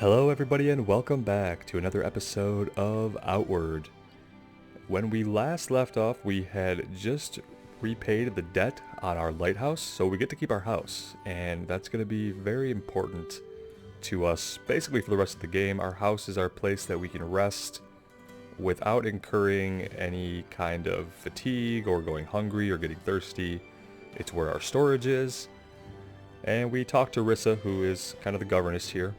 Hello everybody and welcome back to another episode of Outward. When we last left off, we had just repaid the debt on our lighthouse, so we get to keep our house, and that's going to be very important to us basically for the rest of the game. Our house is our place that we can rest without incurring any kind of fatigue or going hungry or getting thirsty. It's where our storage is, and we talked to Rissa, who is kind of the governess here.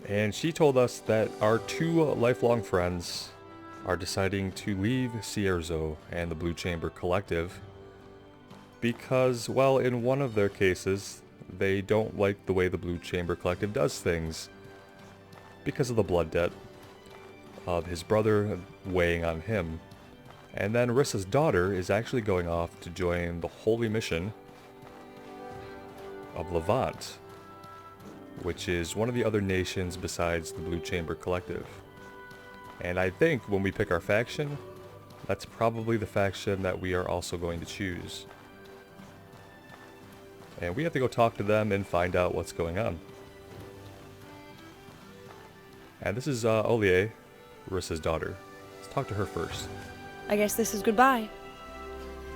And she told us that our two lifelong friends are deciding to leave Cierzo and the Blue Chamber Collective because, well, in one of their cases, they don't like the way the Blue Chamber Collective does things because of the blood debt of his brother weighing on him. And then Rissa's daughter is actually going off to join the holy mission of Levant, which is one of the other nations besides the Blue Chamber Collective. And I think when we pick our faction, that's probably the faction that we are also going to choose. And we have to go talk to them and find out what's going on. And this is Olie, Rissa's daughter. Let's talk to her first. I guess this is goodbye.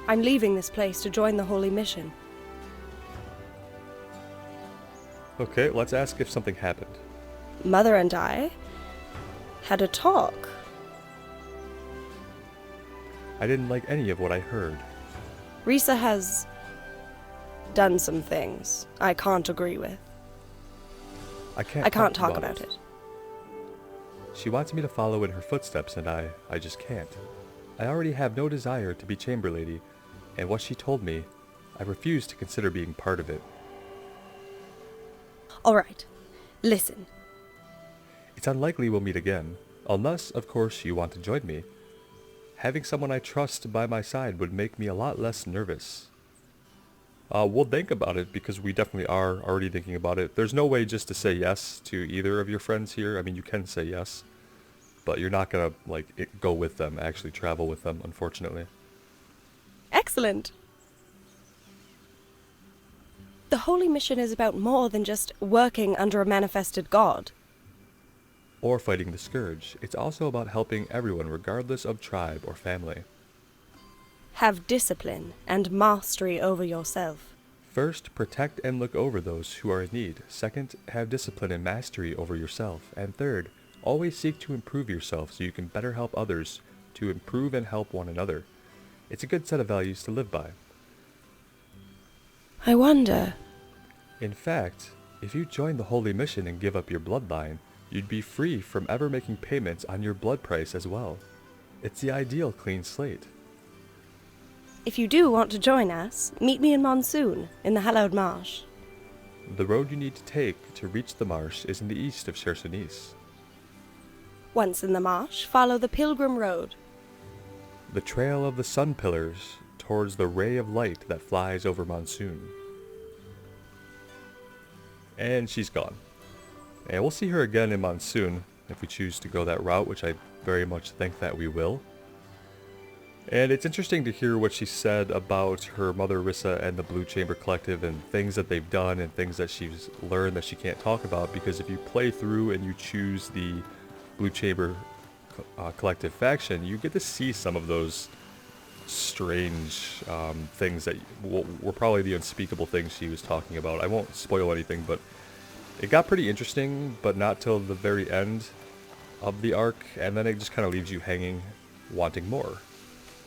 I'm leaving this place to join the holy mission. Okay, let's ask if something happened. Mother and I had a talk. I didn't like any of what I heard. Risa has done some things I can't agree with. I I can't can't talk about it. She wants me to follow in her footsteps and I just can't. I already have no desire to be chamber lady, and what she told me, I refuse to consider being part of it. All right, listen. It's unlikely we'll meet again, unless, of course, you want to join me. Having someone I trust by my side would make me a lot less nervous. We'll think about it, because we definitely are already thinking about it. There's no way just to say yes to either of your friends here. I mean, you can say yes, but you're not gonna, go with them, actually travel with them, unfortunately. Excellent. The holy mission is about more than just working under a manifested god. Or fighting the scourge. It's also about helping everyone regardless of tribe or family. Have discipline and mastery over yourself. First, protect and look over those who are in need. Second, have discipline and mastery over yourself. And third, always seek to improve yourself so you can better help others to improve and help one another. It's a good set of values to live by. I wonder. In fact, if you join the holy mission and give up your bloodline, you'd be free from ever making payments on your blood price as well. It's the ideal clean slate. If you do want to join us, meet me in Monsoon, in the Hallowed Marsh. The road you need to take to reach the marsh is in the east of Chersonis. Once in the marsh, follow the Pilgrim Road. The trail of the sun pillars towards the ray of light that flies over Monsoon. And she's gone. And we'll see her again in Monsoon if we choose to go that route, which I very much think that we will. And it's interesting to hear what she said about her mother Rissa and the Blue Chamber Collective and things that they've done and things that she's learned that she can't talk about, because if you play through and you choose the Blue Chamber Collective faction, you get to see some of those strange things that were probably the unspeakable things she was talking about. I won't spoil anything, but it got pretty interesting, but not till the very end of the arc, and then it just kind of leaves you hanging, wanting more.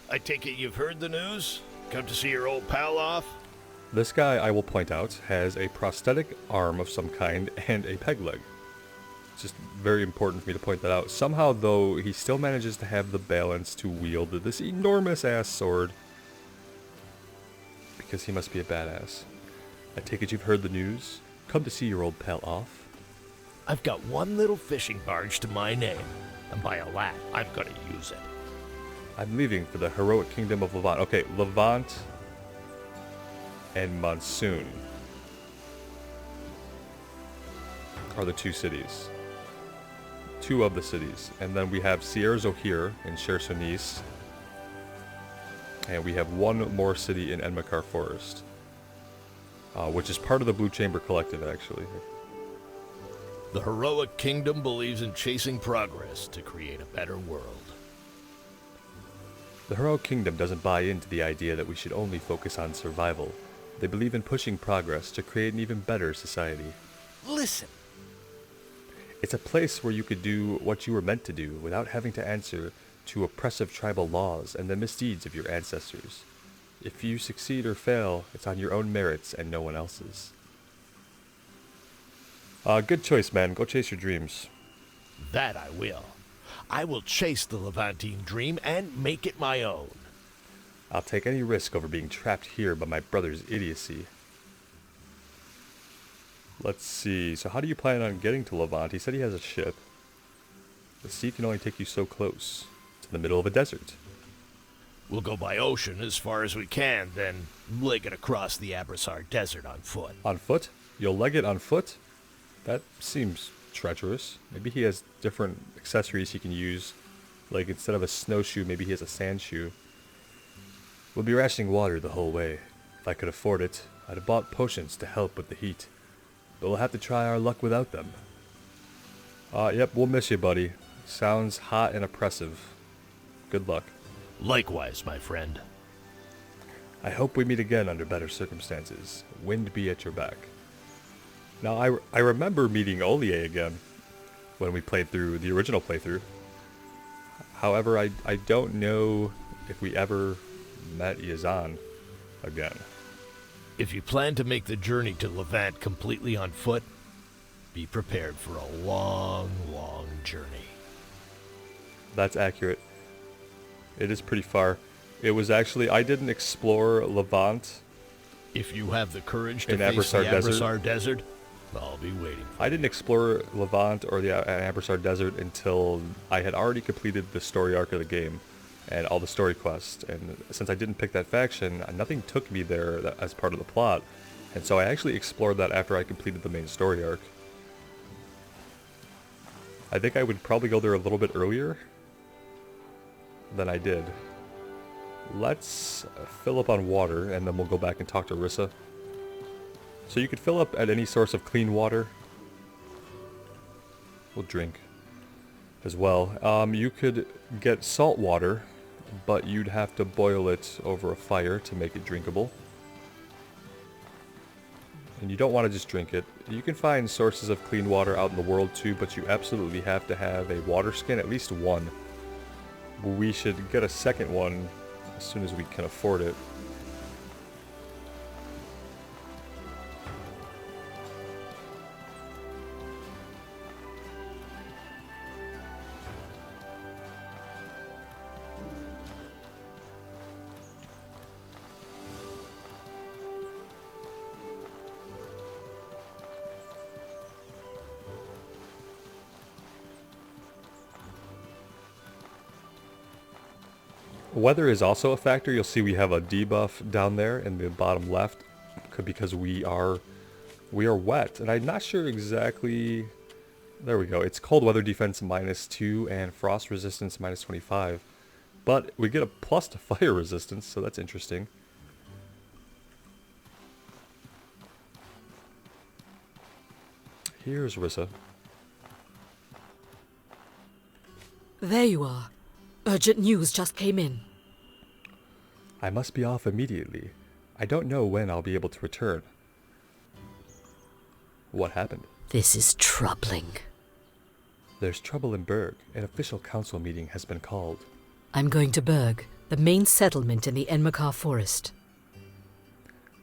I take it you've heard the news? Come to see your old pal off? This guy, I will point out, has a prosthetic arm of some kind and a peg leg. It's just very important for me to point that out. Somehow, though, he still manages to have the balance to wield this enormous-ass sword, because he must be a badass. I take it you've heard the news? Come to see your old pal off? I've got one little fishing barge to my name, and by a lad, I've got to use it. I'm leaving for the heroic kingdom of Levant. Okay, Levant and Monsoon are the two cities. Two of the cities. And then we have Cierzo here in Chersonis. And we have one more city in Enmakar Forest. which is part of the Blue Chamber Collective, actually. The heroic kingdom believes in chasing progress to create a better world. The heroic kingdom doesn't buy into the idea that we should only focus on survival. They believe in pushing progress to create an even better society. Listen. It's a place where you could do what you were meant to do without having to answer to oppressive tribal laws and the misdeeds of your ancestors. If you succeed or fail, it's on your own merits and no one else's. Good choice, man. Go chase your dreams. That I will. I will chase the Levantine dream and make it my own. I'll take any risk over being trapped here by my brother's idiocy. Let's see. So how do you plan on getting to Levant? He said he has a ship. The sea can only take you so close. To the middle of a desert. We'll go by ocean as far as we can, then leg it across the Abrasar Desert on foot. On foot? You'll leg it on foot? That seems treacherous. Maybe he has different accessories he can use. Like instead of a snowshoe, maybe he has a sand shoe. We'll be rationing water the whole way. If I could afford it, I'd have bought potions to help with the heat. But we'll have to try our luck without them. Yep, we'll miss you, buddy. Sounds hot and oppressive. Good luck. Likewise, my friend. I hope we meet again under better circumstances. Wind be at your back. Now, I remember meeting Olie again when we played through the original playthrough. However, I don't know if we ever met Yazan again. If you plan to make the journey to Levant completely on foot, be prepared for a long, long journey. That's accurate. It is pretty far. It was actually, I didn't explore Levant. If you have the courage to In face the Abrasar Abrasar Desert, I'll be waiting for I didn't explore Levant or the Abrasar Desert until I had already completed the story arc of the game and all the story quests. And since I didn't pick that faction, nothing took me there as part of the plot. And so I actually explored that after I completed the main story arc. I think I would probably go there a little bit earlier than I did. Let's fill up on water, and then we'll go back and talk to Rissa. So you could fill up at any source of clean water. We'll drink as well. You could get salt water, but you'd have to boil it over a fire to make it drinkable. And you don't want to just drink it. You can find sources of clean water out in the world too, but you absolutely have to have a water skin, at least one. We should get a second one as soon as we can afford it. Weather is also a factor. You'll see we have a debuff down there in the bottom left because we are wet. And I'm not sure exactly... There we go. It's cold weather defense -2 and frost resistance -25. But we get a plus to fire resistance, so that's interesting. Here's Rissa. There you are. Urgent news just came in. I must be off immediately. I don't know when I'll be able to return. What happened? This is troubling. There's trouble in Berg. An official council meeting has been called. I'm going to Berg, the main settlement in the Enmakar forest.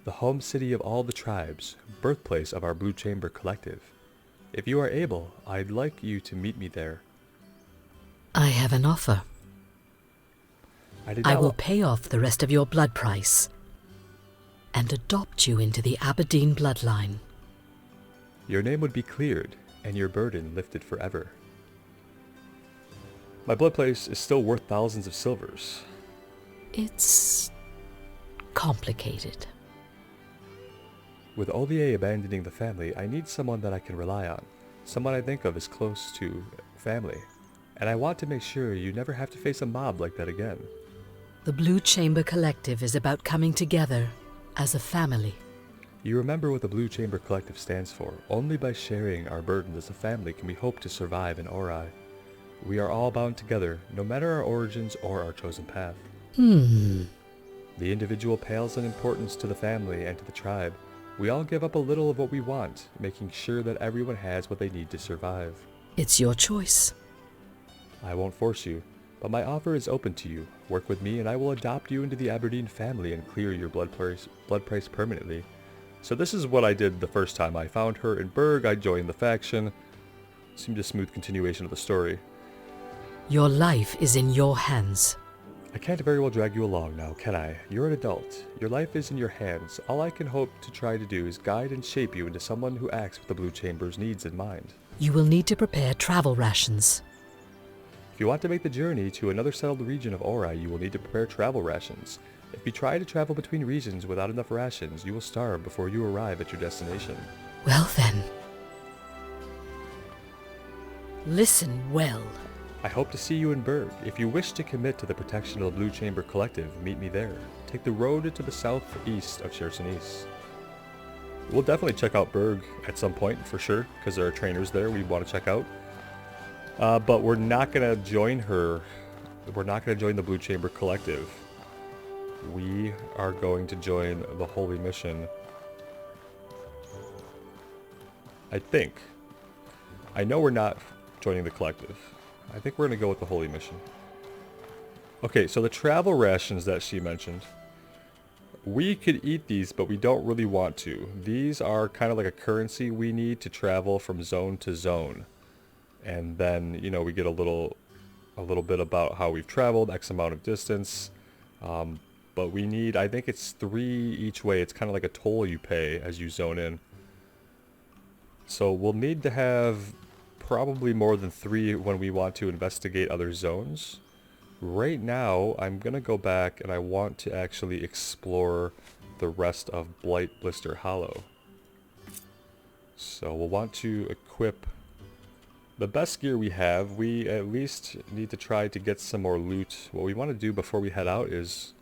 The home city of all the tribes, birthplace of our Blue Chamber collective. If you are able, I'd like you to meet me there. I have an offer. I will pay off the rest of your blood price and adopt you into the Aberdeen bloodline. Your name would be cleared and your burden lifted forever. My blood price is still worth thousands of silvers. It's complicated. With Olie abandoning the family, I need someone that I can rely on. Someone I think of as close to family. And I want to make sure you never have to face a mob like that again. The Blue Chamber Collective is about coming together as a family. You remember what the Blue Chamber Collective stands for. Only by sharing our burdens as a family can we hope to survive in Ori. We are all bound together, no matter our origins or our chosen path. The individual pales in importance to the family and to the tribe. We all give up a little of what we want, making sure that everyone has what they need to survive. It's your choice. I won't force you, but my offer is open to you. Work with me and I will adopt you into the Aberdeen family and clear your blood price permanently. So this is what I did the first time I found her in Berg. I joined the faction. Seemed a smooth continuation of the story. Your life is in your hands. I can't very well drag you along now, can I? You're an adult. Your life is in your hands. All I can hope to try to do is guide and shape you into someone who acts with the Blue Chamber's needs in mind. You will need to prepare travel rations. If you want to make the journey to another settled region of Ori, you will need to prepare travel rations. If you try to travel between regions without enough rations, you will starve before you arrive at your destination. Well then. Listen well. I hope to see you in Berg. If you wish to commit to the protection of the Blue Chamber Collective, meet me there. Take the road to the southeast of Chersonis. We'll definitely check out Berg at some point, for sure, because there are trainers there we want to check out. But we're not going to join her. We're not going to join the Blue Chamber Collective. We are going to join the Holy Mission. I think. I know we're not joining the Collective. I think we're going to go with the Holy Mission. Okay, so the travel rations that she mentioned. We could eat these, but we don't really want to. These are kind of like a currency we need to travel from zone to zone. And then, you know, we get a little bit about how we've traveled, X amount of distance. But we need, I think it's 3 each way. It's kind of like a toll you pay as you zone in. So we'll need to have probably more than 3 when we want to investigate other zones. Right now, I'm going to go back and I want to actually explore the rest of Blight Blister Hollow. So we'll want to equip the best gear we have. We at least need to try to get some more loot. What we want to do before we head out is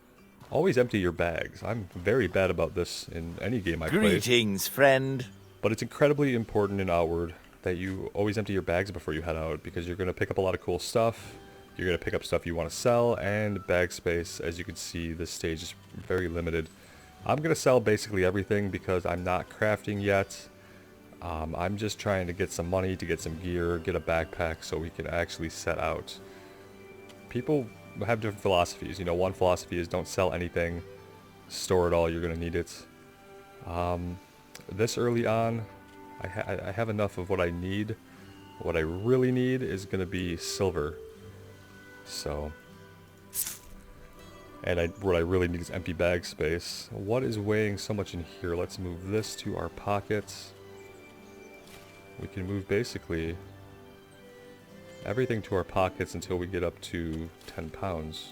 always empty your bags. I'm very bad about this in any game I play. Greetings, friend. But it's incredibly important in Outward that you always empty your bags before you head out, because you're going to pick up a lot of cool stuff. You're going to pick up stuff you want to sell, and bag space, as you can see, this stage is very limited. I'm going to sell basically everything because I'm not crafting yet. I'm just trying to get some money to get some gear, get a backpack so we can actually set out. People have different philosophies. You know, one philosophy is don't sell anything, store it all, you're going to need it. This early on, I have enough of what I need. What I really need is going to be silver. So, and what I really need is empty bag space. What is weighing so much in here? Let's move this to our pockets. We can move basically everything to our pockets until we get up to 10 pounds.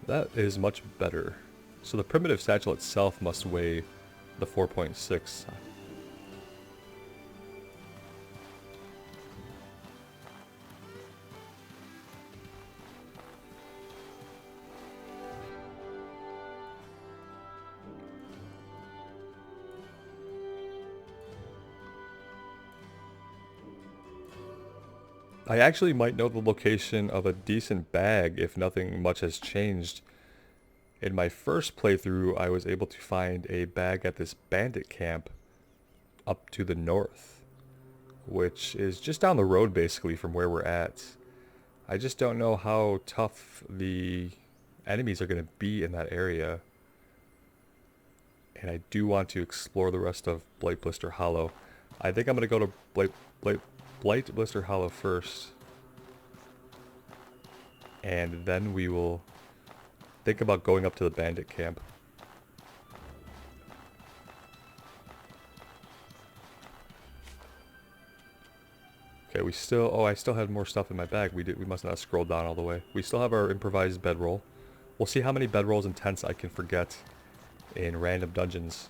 That is much better. So the primitive satchel itself must weigh the 4.6. I actually might know the location of a decent bag if nothing much has changed. In my first playthrough, I was able to find a bag at this bandit camp up to the north, which is just down the road basically from where we're at. I just don't know how tough the enemies are going to be in that area. And I do want to explore the rest of Blight Blister Hollow. I think I'm going to go to Blight Blister Hollow first, and then we will think about going up to the bandit camp. Okay, we still, oh, I still had more stuff in my bag. We must not have scrolled down all the way. We still have our improvised bedroll. We'll see how many bedrolls and tents I can forget in random dungeons.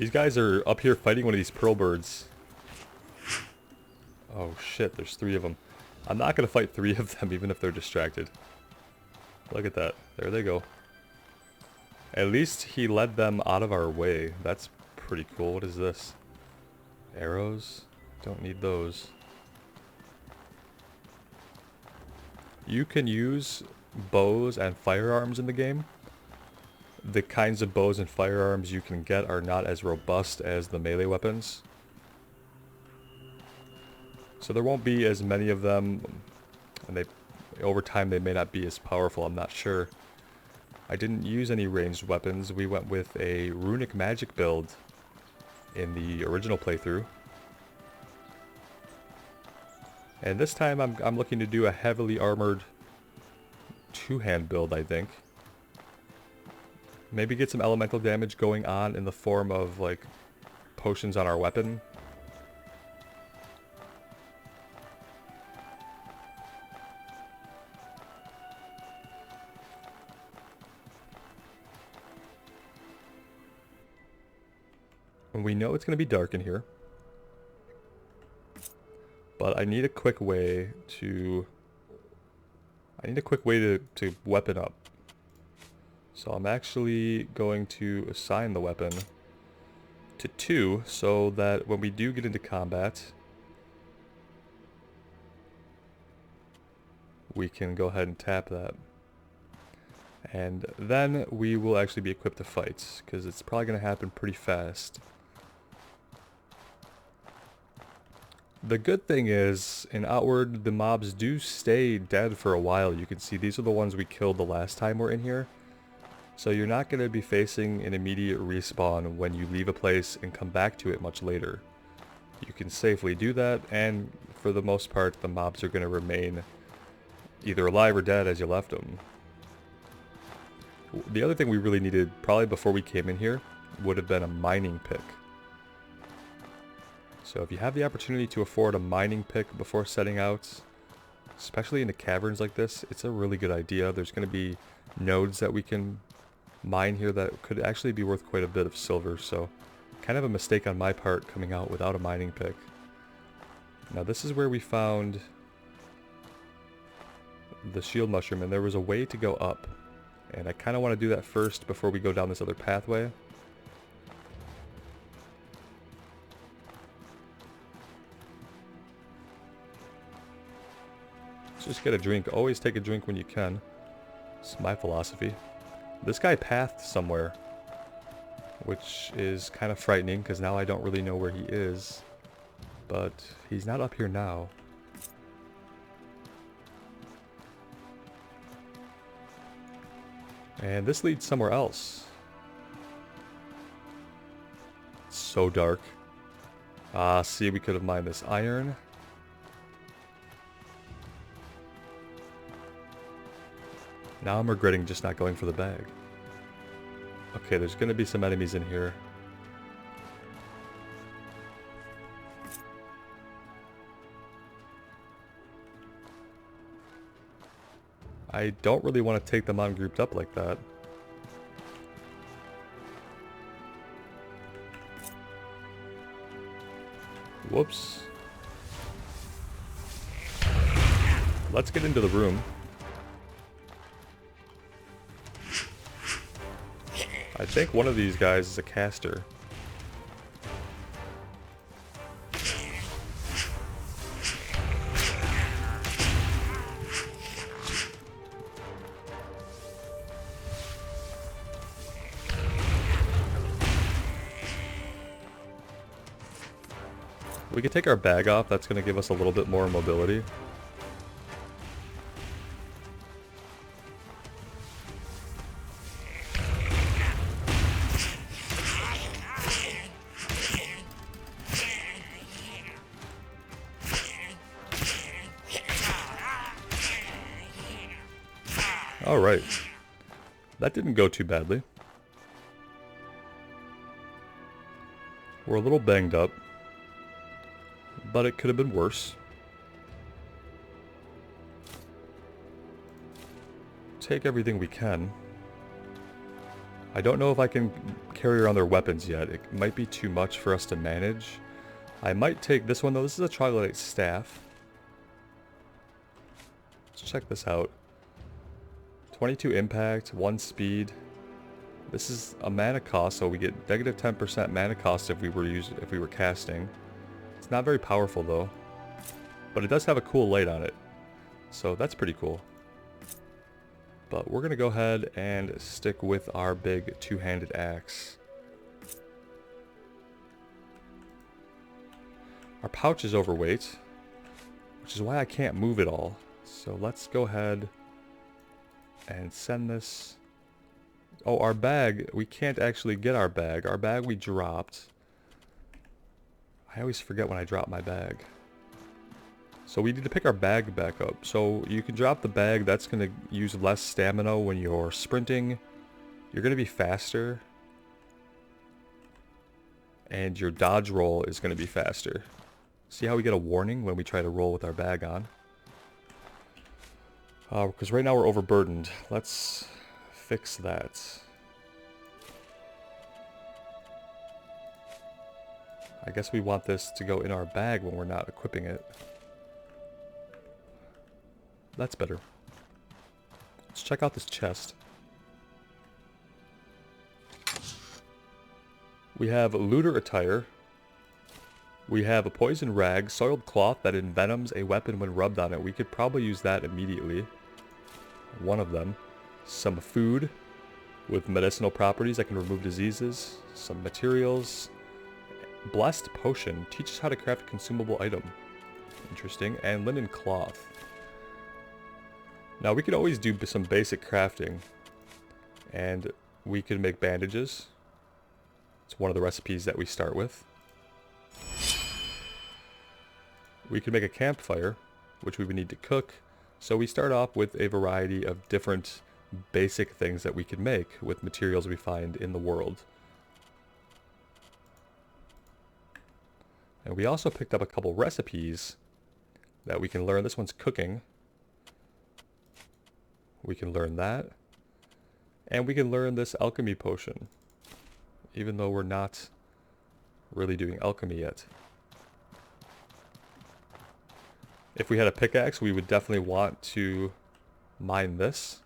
These guys are up here fighting one of these pearl birds. Oh shit, there's 3 of them. I'm not going to fight 3 of them even if they're distracted. Look at that. There they go. At least he led them out of our way. That's pretty cool. What is this? Arrows? Don't need those. You can use bows and firearms in the game. The kinds of bows and firearms you can get are not as robust as the melee weapons. So there won't be as many of them, and over time they may not be as powerful, I'm not sure. I didn't use any ranged weapons. We went with a runic magic build in the original playthrough. And this time I'm looking to do a heavily armored 2-hand build, I think. Maybe get some elemental damage going on in the form of, like, potions on our weapon. And we know it's going to be dark in here. But I need a quick way to... to weapon up. So I'm actually going to assign the weapon to 2 so that when we do get into combat, we can go ahead and tap that. And then we will actually be equipped to fight, because it's probably going to happen pretty fast. The good thing is, in Outward, the mobs do stay dead for a while. You can see these are the ones we killed the last time we're in here. So you're not going to be facing an immediate respawn when you leave a place and come back to it much later. You can safely do that, and for the most part, the mobs are going to remain either alive or dead as you left them. The other thing we really needed, probably before we came in here, would have been a mining pick. So if you have the opportunity to afford a mining pick before setting out, especially into caverns like this, it's a really good idea. There's going to be nodes that we can mine here that could actually be worth quite a bit of silver, so kind of a mistake on my part coming out without a mining pick. Now this is where we found the shield mushroom, and there was a way to go up, and I kind of want to do that first before we go down this other pathway. Let's just get a drink. Always take a drink when you can. It's my philosophy. This guy pathed somewhere, which is kind of frightening because now I don't really know where he is. But he's not up here now. And this leads somewhere else. It's so dark. Ah, see, we could have mined this iron. Now I'm regretting just not going for the bag. Okay, there's going to be some enemies in here. I don't really want to take them on grouped up like that. Whoops. Let's get into the room. I think one of these guys is a caster. We can take our bag off, that's going to give us a little bit more mobility. Alright. That didn't go too badly. We're a little banged up, but it could have been worse. Take everything we can. I don't know if I can carry around their weapons yet. It might be too much for us to manage. I might take this one though. This is a troglodyte staff. Let's check this out. 22 impact, 1 speed. This is a mana cost, so we get negative 10% mana cost if we were casting. It's not very powerful though, but it does have a cool light on it, so that's pretty cool. But we're gonna go ahead and stick with our big two-handed axe. Our pouch is overweight, which is why I can't move it all. So let's go ahead and send this. Oh, our bag, we can't actually get our bag. Our bag we dropped. I always forget when I drop my bag. So we need to pick our bag back up. So you can drop the bag. That's going to use less stamina when you're sprinting. You're going to be faster. And your dodge roll is going to be faster. See how we get a warning when we try to roll with our bag on? Because right now we're overburdened. Let's fix that. I guess we want this to go in our bag when we're not equipping it. That's better. Let's check out this chest. We have looter attire. We have a poison rag, soiled cloth that envenoms a weapon when rubbed on it. We could probably use that immediately. One of them. Some food with medicinal properties that can remove diseases. Some materials. Blessed potion teaches how to craft a consumable item. Interesting. And linen cloth. Now we could always do some basic crafting. And we could make bandages. It's one of the recipes that we start with. We could make a campfire, which we would need to cook. So we start off with a variety of different basic things that we could make with materials we find in the world. And we also picked up a couple recipes that we can learn. This one's cooking. We can learn that. And we can learn this alchemy potion, even though we're not really doing alchemy yet. If we had a pickaxe, we would definitely want to mine this.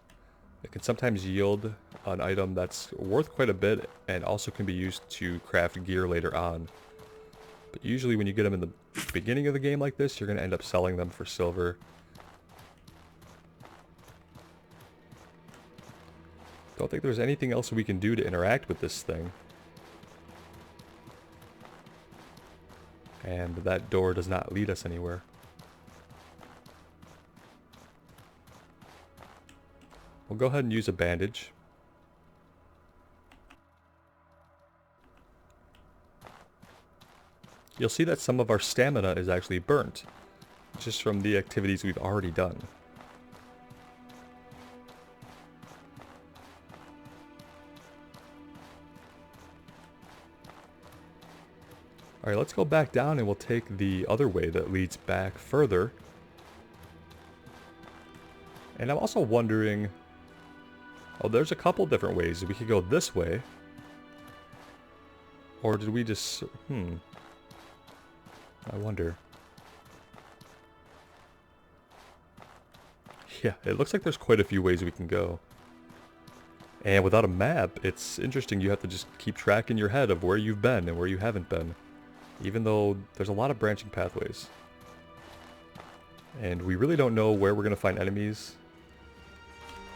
It can sometimes yield an item that's worth quite a bit and also can be used to craft gear later on. But usually when you get them in the beginning of the game like this, you're going to end up selling them for silver. Don't think there's anything else we can do to interact with this thing. And that door does not lead us anywhere. We'll go ahead and use a bandage. You'll see that some of our stamina is actually burnt, just from the activities we've already done. Alright, let's go back down and we'll take the other way that leads back further. And I'm also wondering... Oh, there's a couple different ways. We could go this way. Or did we just... I wonder. Yeah, it looks like there's quite a few ways we can go. And without a map, it's interesting. You have to just keep track in your head of where you've been and where you haven't been. Even though there's a lot of branching pathways. And we really don't know where we're going to find enemies.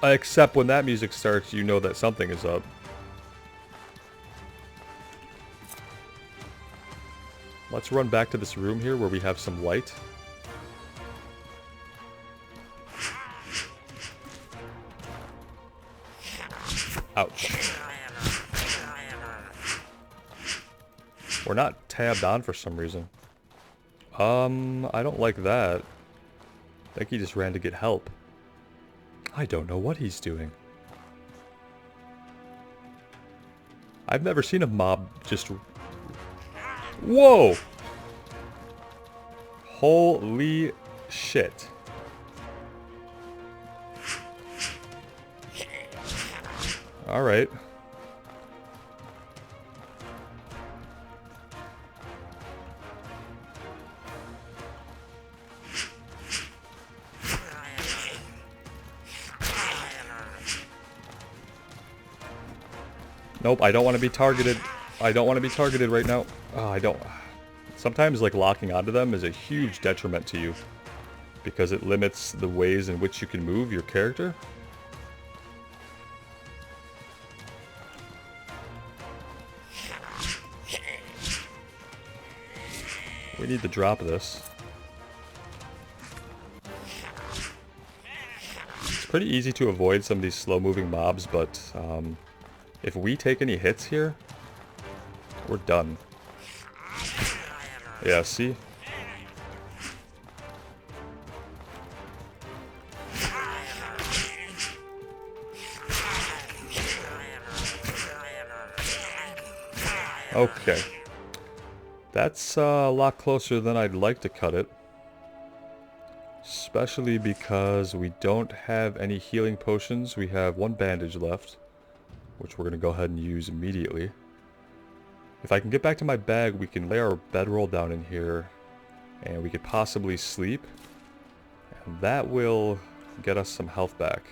Except when that music starts, you know that something is up. Let's run back to this room here where we have some light. Ouch. We're not tabbed on for some reason. I don't like that. I think he just ran to get help. I don't know what he's doing. I've never seen a mob just... Whoa! Holy shit. Alright. Nope, I don't want to be targeted. I don't want to be targeted right now. Oh, I don't. Sometimes, like, locking onto them is a huge detriment to you, because it limits the ways in which you can move your character. We need to drop this. It's pretty easy to avoid some of these slow-moving mobs, but if we take any hits here, we're done. Yeah, see? Okay. That's a lot closer than I'd like to cut it. Especially because we don't have any healing potions. We have one bandage left, which we're going to go ahead and use immediately. If I can get back to my bag, we can lay our bedroll down in here, and we could possibly sleep. And that will get us some health back.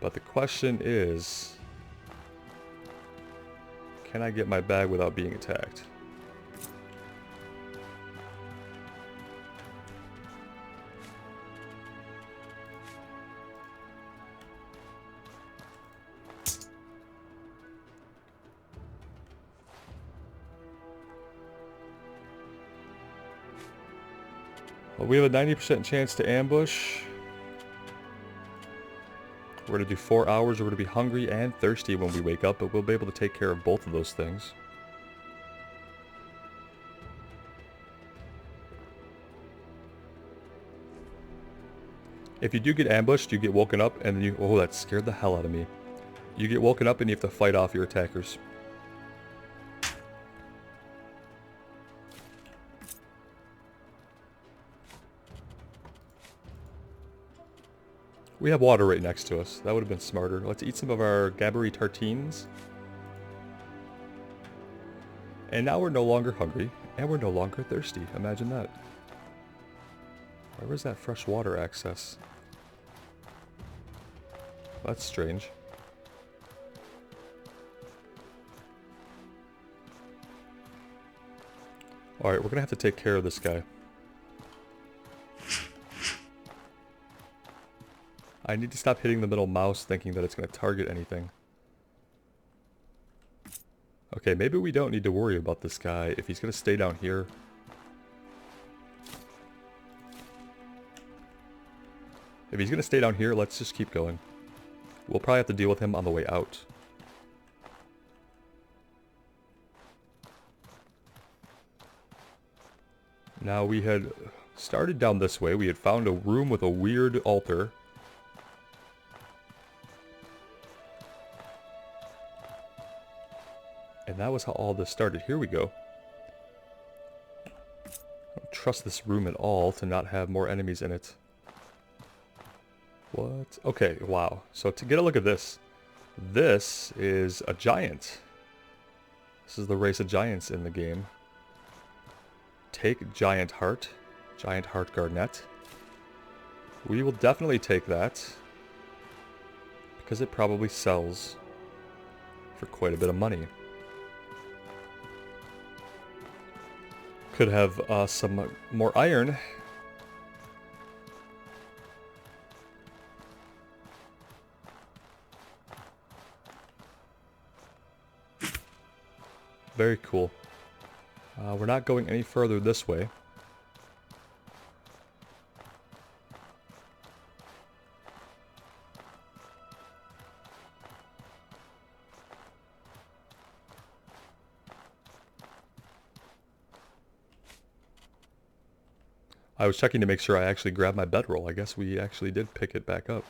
But the question is, can I get my bag without being attacked? Well, we have a 90% chance to ambush. We're going to do 4 hours. We're going to be hungry and thirsty when we wake up, but we'll be able to take care of both of those things. If you do get ambushed, you get woken up, and then you... Oh, that scared the hell out of me. You get woken up and you have to fight off your attackers. We have water right next to us. That would have been smarter. Let's eat some of our Gabbery tartines. And now we're no longer hungry, and we're no longer thirsty. Imagine that. Where was that fresh water access? That's strange. Alright, we're gonna have to take care of this guy. I need to stop hitting the middle mouse thinking that it's going to target anything. Okay, maybe we don't need to worry about this guy if he's going to stay down here. If he's going to stay down here, let's just keep going. We'll probably have to deal with him on the way out. Now, we had started down this way. We had found a room with a weird altar. And that was how all this started. Here we go. I don't trust this room at all to not have more enemies in it. What? Okay, wow. So to get a look at this. This is a giant. This is the race of giants in the game. Take Giant Heart. Giant Heart Garnet. We will definitely take that. Because it probably sells for quite a bit of money. Could have some more iron. Very cool. We're not going any further this way. I was checking to make sure I actually grabbed my bedroll. I guess we actually did pick it back up.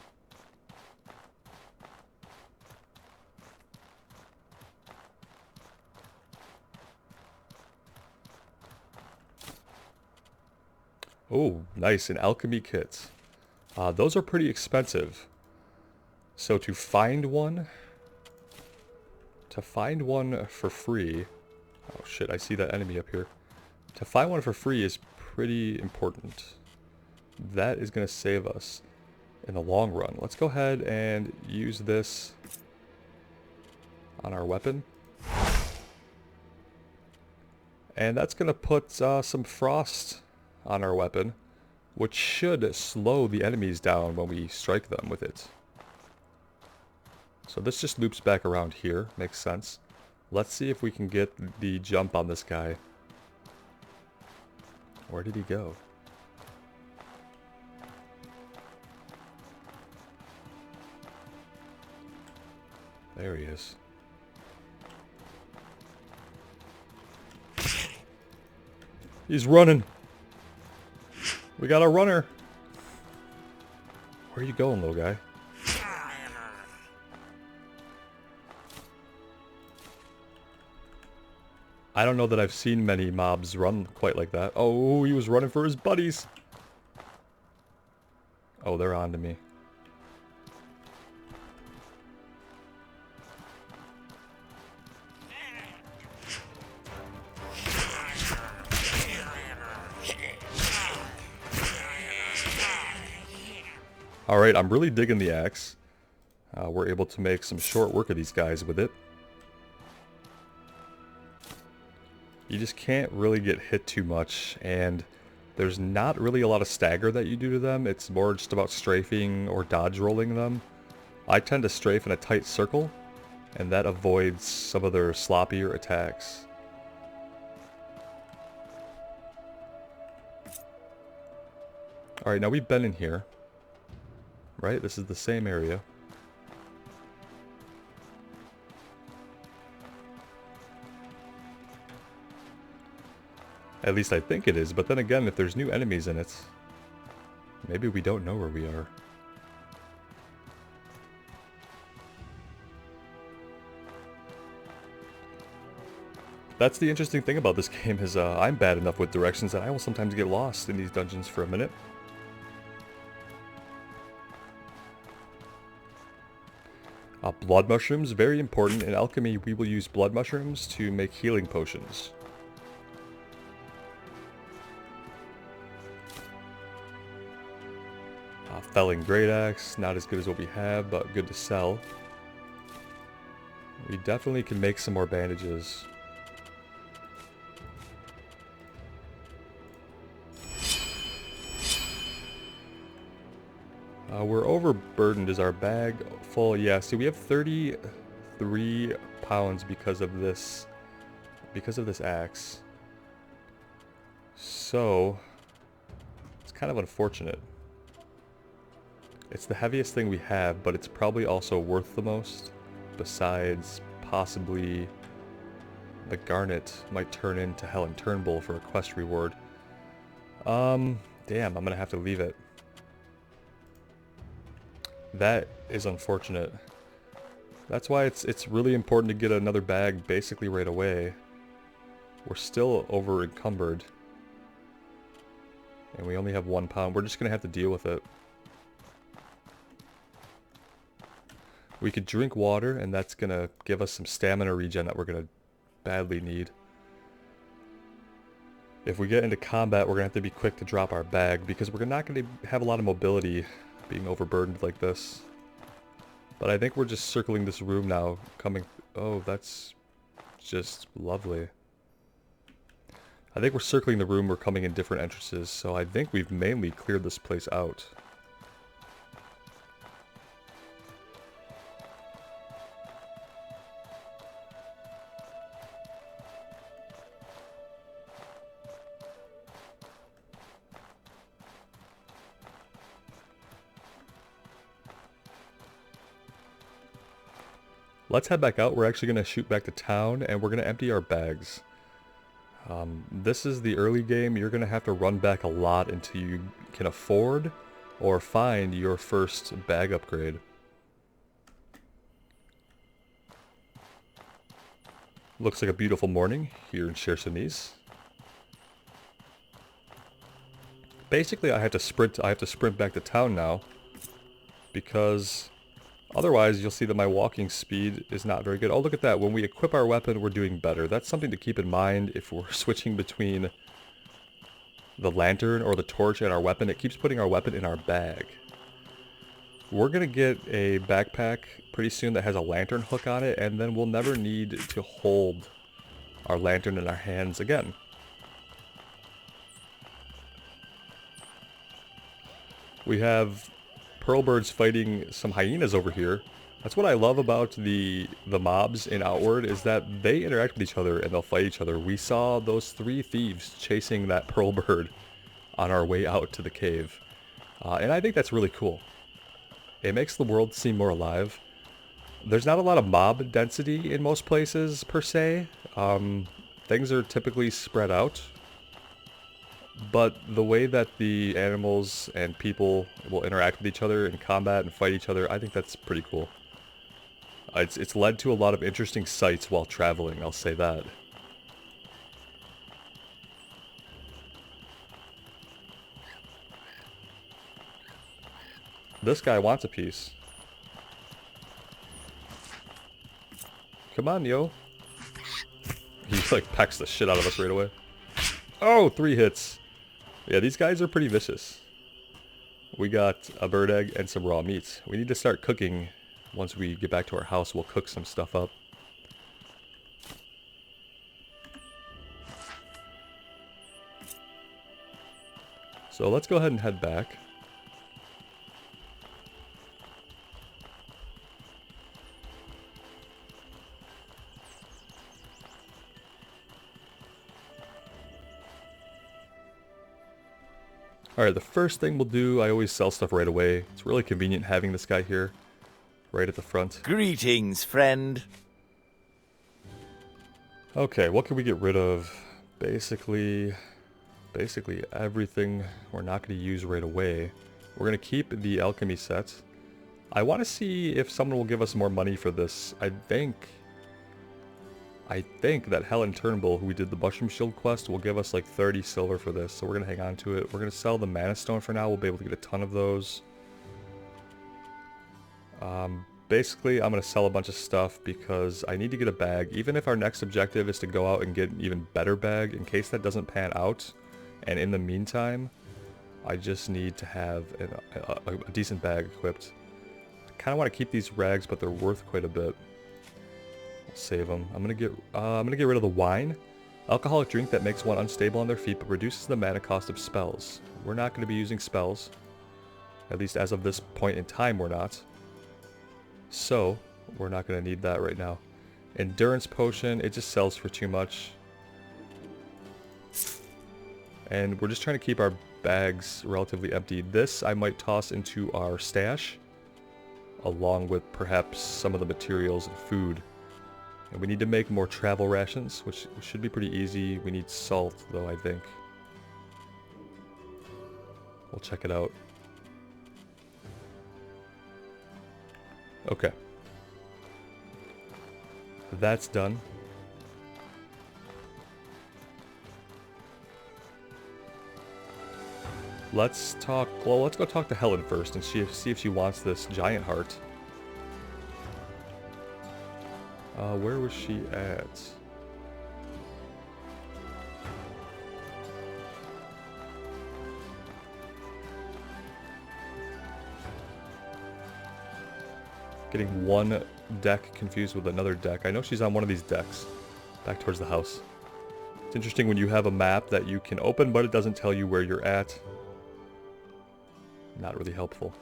Oh, nice, an alchemy kit. Those are pretty expensive. So to find one for free... Oh shit, I see that enemy up here. To find one for free is pretty important. That is going to save us. in the long run. Let's go ahead and use this on our weapon. And that's going to put some frost on our weapon, which should slow the enemies down when we strike them with it. So this just loops back around here. Makes sense. Let's see if we can get the jump on this guy. Where did he go? There he is. He's running. We got a runner. Where are you going, little guy? I don't know that I've seen many mobs run quite like that. Oh, he was running for his buddies. Oh, they're on to me. Alright, I'm really digging the axe. We're able to make some short work of these guys with it. You just can't really get hit too much, and there's not really a lot of stagger that you do to them. It's more just about strafing or dodge rolling them. I tend to strafe in a tight circle, and that avoids some of their sloppier attacks. Alright, now we've been in here. Right? This is the same area. At least I think it is, but then again, if there's new enemies in it, maybe we don't know where we are. That's the interesting thing about this game is I'm bad enough with directions that I will sometimes get lost in these dungeons for a minute. Blood mushrooms, very important. In alchemy, we will use blood mushrooms to make healing potions. Felling Great Axe, not as good as what we have, but good to sell. We definitely can make some more bandages. We're overburdened. Is our bag full? Yeah, see we have 33 pounds because of this axe. So it's kind of unfortunate. It's the heaviest thing we have, but it's probably also worth the most. Besides, possibly the garnet might turn into Helen Turnbull for a quest reward. Damn, I'm gonna have to leave it. That is unfortunate. That's why it's really important to get another bag basically right away. We're still over encumbered. And we only have 1 pound. We're just gonna have to deal with it. We could drink water, and that's gonna give us some stamina regen that we're gonna badly need. If we get into combat, we're gonna have to be quick to drop our bag, because we're not gonna have a lot of mobility being overburdened like this. But I think we're just circling this room now, coming... Oh, that's just lovely. I think we're circling the room, we're coming in different entrances, so I think we've mainly cleared this place out. Let's head back out. We're actually going to shoot back to town, and we're going to empty our bags. This is the early game. You're going to have to run back a lot until you can afford or find your first bag upgrade. Looks like a beautiful morning here in Chersonese. Basically, I have to sprint back to town now, because otherwise, you'll see that my walking speed is not very good. Oh, look at that. When we equip our weapon, we're doing better. That's something to keep in mind if we're switching between the lantern or the torch and our weapon. It keeps putting our weapon in our bag. We're gonna get a backpack pretty soon that has a lantern hook on it, and then we'll never need to hold our lantern in our hands again. We have pearl birds fighting some hyenas over here. That's what I love about the mobs in Outward, is that they interact with each other and they'll fight each other. We saw those 3 thieves chasing that pearl bird on our way out to the cave. And I think that's really cool. It makes the world seem more alive. There's not a lot of mob density in most places, per se. Things are typically spread out. But the way that the animals and people will interact with each other in combat and fight each other, I think that's pretty cool. It's led to a lot of interesting sights while traveling, I'll say that. This guy wants a piece. Come on, yo. He like pecks the shit out of us right away. Oh, 3 hits. Yeah, these guys are pretty vicious. We got a bird egg and some raw meat. We need to start cooking. Once we get back to our house, we'll cook some stuff up. So let's go ahead and head back. Alright, the first thing we'll do, I always sell stuff right away. It's really convenient having this guy here, right at the front. Greetings, friend. Okay, what can we get rid of? Basically everything we're not going to use right away. We're going to keep the alchemy set. I want to see if someone will give us more money for this. I think that Helen Turnbull, who we did the Mushroom Shield quest, will give us like 30 silver for this, so we're going to hang on to it. We're going to sell the Mana Stone for now. We'll be able to get a ton of those. Basically, I'm going to sell a bunch of stuff because I need to get a bag. Even if our next objective is to go out and get an even better bag, in case that doesn't pan out. And in the meantime, I just need to have a decent bag equipped. I kind of want to keep these rags, but they're worth quite a bit. I'll save them. I'm gonna get rid of the wine. Alcoholic drink that makes one unstable on their feet but reduces the mana cost of spells. We're not going to be using spells. At least as of this point in time, we're not. So, we're not going to need that right now. Endurance potion, it just sells for too much. And we're just trying to keep our bags relatively empty. This I might toss into our stash, along with perhaps some of the materials and food. And we need to make more travel rations, which should be pretty easy. We need salt, though, I think. We'll check it out. Okay. That's done. Let's talk... Well, let's go talk to Helen first and see if she wants this giant heart. Where was she at? Getting one deck confused with another deck. I know she's on one of these decks. Back towards the house. It's interesting when you have a map that you can open, but it doesn't tell you where you're at. Not really helpful.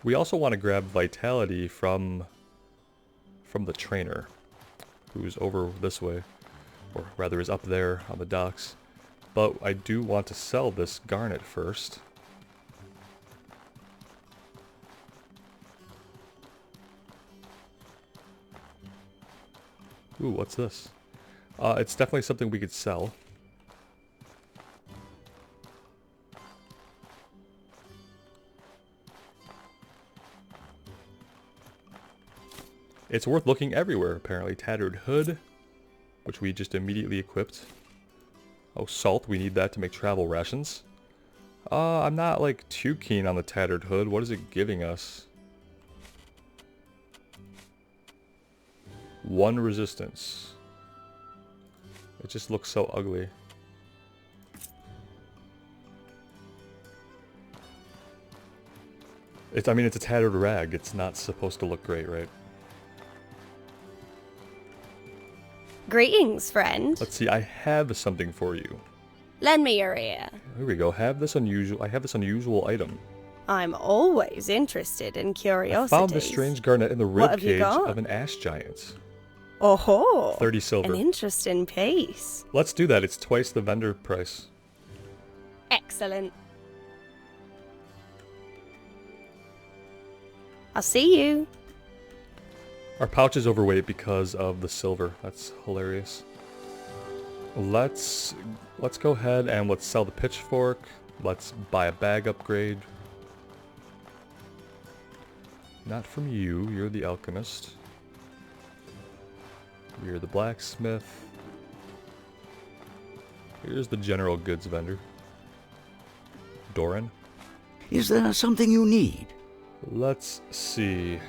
We also want to grab Vitality from the trainer, who's over this way, or rather is up there on the docks. But I do want to sell this garnet first. Ooh, what's this? It's definitely something we could sell. It's worth looking everywhere, apparently. Tattered hood, which we just immediately equipped. Oh, salt, we need that to make travel rations. I'm not, like, too keen on the tattered hood. What is it giving us? 1 resistance. It just looks so ugly. I mean, it's a tattered rag. It's not supposed to look great, right? Greetings, friend. Let's see, I have something for you. Lend me your ear. Here we go. I have this unusual item. I'm always interested in I curiosities. found this strange garnet in the What have you rib cage got? of an ash giant. Oh, 30 silver. An interesting piece. Let's do that. It's twice the vendor price. Excellent. I'll see you. Our pouch is overweight because of the silver. That's hilarious. Let's go ahead and let's sell the pitchfork. Let's buy a bag upgrade. Not from you. You're the alchemist. You're the blacksmith. Here's the general goods vendor. Doran. Is there something you need? Let's see.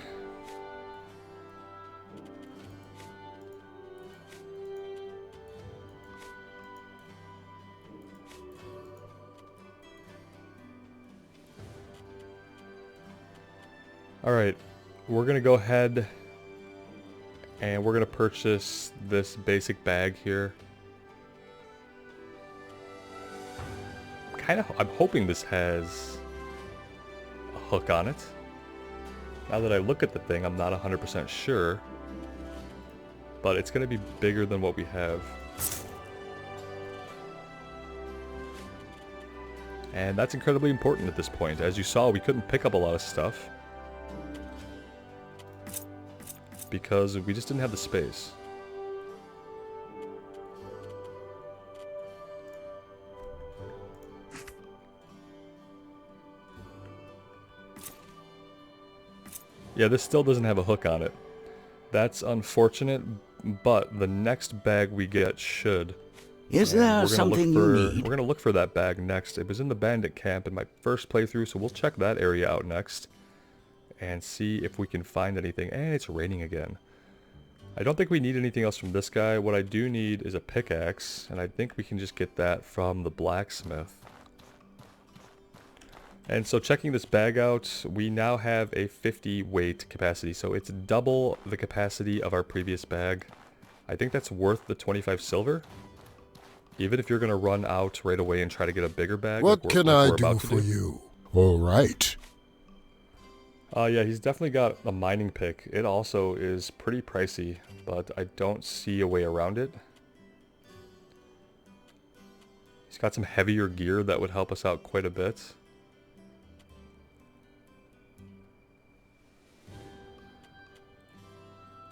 Alright, we're going to go ahead and we're going to purchase this basic bag here. I'm hoping this has a hook on it. Now that I look at the thing, I'm not 100% sure. But it's going to be bigger than what we have. And that's incredibly important at this point. As you saw, we couldn't pick up a lot of stuff. Because we just didn't have the space. Yeah, this still doesn't have a hook on it. That's unfortunate, but the next bag we get should. Is And there we're gonna something look for, you need? We're going to look for that bag next. It was in the bandit camp in my first playthrough, so we'll check that area out next. And see if we can find anything. And it's raining again. I don't think we need anything else from this guy. What I do need is a pickaxe, and I think we can just get that from the blacksmith. And so checking this bag out, we now have a 50 weight capacity, so it's double the capacity of our previous bag. I think that's worth the 25 silver. Even if you're going to run out right away and try to get a bigger bag. What can I we're do about to for you? All right. Yeah, he's definitely got a mining pick. It also is pretty pricey, but I don't see a way around it. He's got some heavier gear that would help us out quite a bit.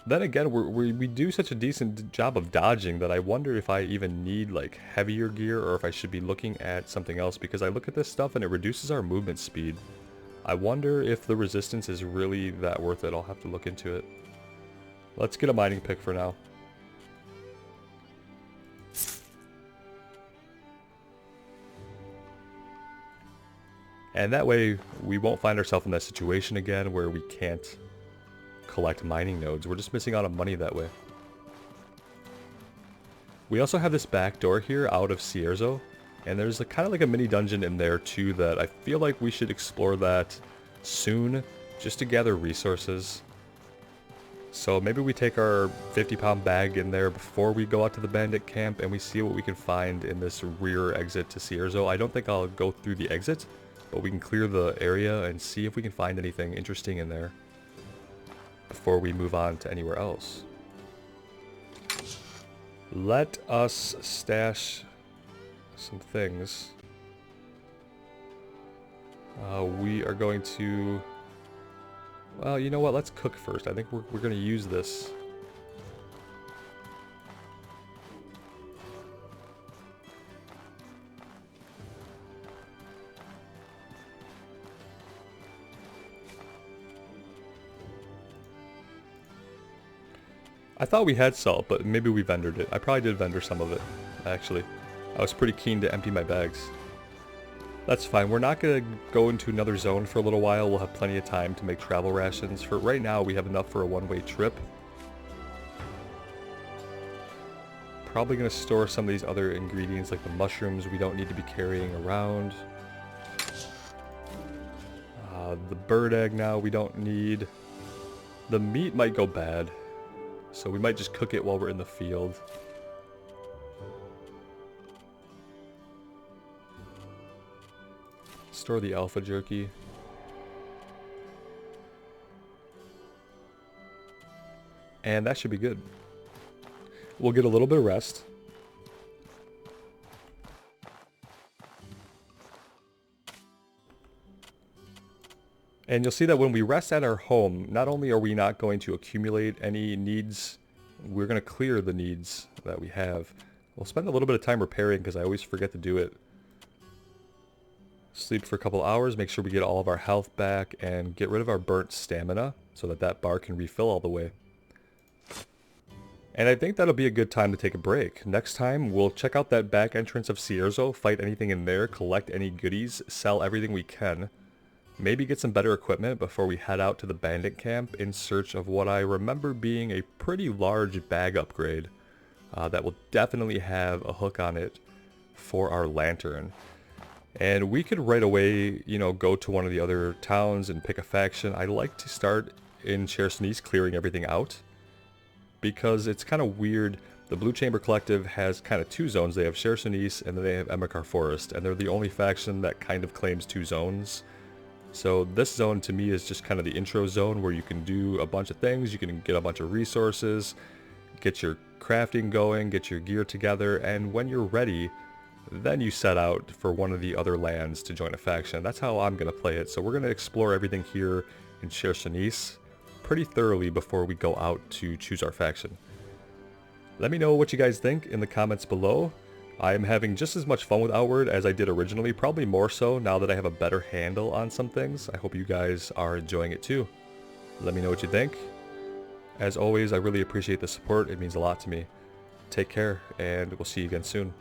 Then again, we do such a decent job of dodging that I wonder if I even need like heavier gear or if I should be looking at something else, because I look at this stuff and it reduces our movement speed. I wonder if the resistance is really that worth it. I'll have to look into it. Let's get a mining pick for now. And that way we won't find ourselves in that situation again where we can't collect mining nodes. We're just missing out on money that way. We also have this back door here out of Cierzo. And there's kind of like a mini dungeon in there too that I feel like we should explore that soon just to gather resources. So maybe we take our 50-pound bag in there before we go out to the bandit camp and we see what we can find in this rear exit to Cierzo. I don't think I'll go through the exit, but we can clear the area and see if we can find anything interesting in there before we move on to anywhere else. Let us stash some things. We are going to... Well, you know what? Let's cook first. I think we're going to use this. I thought we had salt, but maybe we vendored it. I probably did vendor some of it, actually. I was pretty keen to empty my bags. That's fine. We're not going to go into another zone for a little while. We'll have plenty of time to make travel rations. For right now, we have enough for a one-way trip. Probably going to store some of these other ingredients like the mushrooms we don't need to be carrying around. The bird egg now we don't need. The meat might go bad, so we might just cook it while we're in the field. Store the alpha jerky. And that should be good. We'll get a little bit of rest. And you'll see that when we rest at our home, not only are we not going to accumulate any needs, we're going to clear the needs that we have. We'll spend a little bit of time repairing because I always forget to do it. Sleep for a couple hours, make sure we get all of our health back, and get rid of our burnt stamina so that that bar can refill all the way. And I think that'll be a good time to take a break. Next time, we'll check out that back entrance of Cierzo, fight anything in there, collect any goodies, sell everything we can. Maybe get some better equipment before we head out to the bandit camp in search of what I remember being a pretty large bag upgrade that will definitely have a hook on it for our lantern. And we could right away, you know, go to one of the other towns and pick a faction. I like to start in Chersonese clearing everything out, because it's kind of weird. The Blue Chamber Collective has kind of two zones. They have Chersonese and then they have Emekar Forest, and they're the only faction that kind of claims two zones. So this zone to me is just kind of the intro zone where you can do a bunch of things. You can get a bunch of resources, get your crafting going, get your gear together, and when you're ready, then you set out for one of the other lands to join a faction. That's how I'm going to play it. So we're going to explore everything here in Chersonese pretty thoroughly before we go out to choose our faction. Let me know what you guys think in the comments below. I am having just as much fun with Outward as I did originally, probably more so now that I have a better handle on some things. I hope you guys are enjoying it too. Let me know what you think. As always, I really appreciate the support. It means a lot to me. Take care, and we'll see you again soon.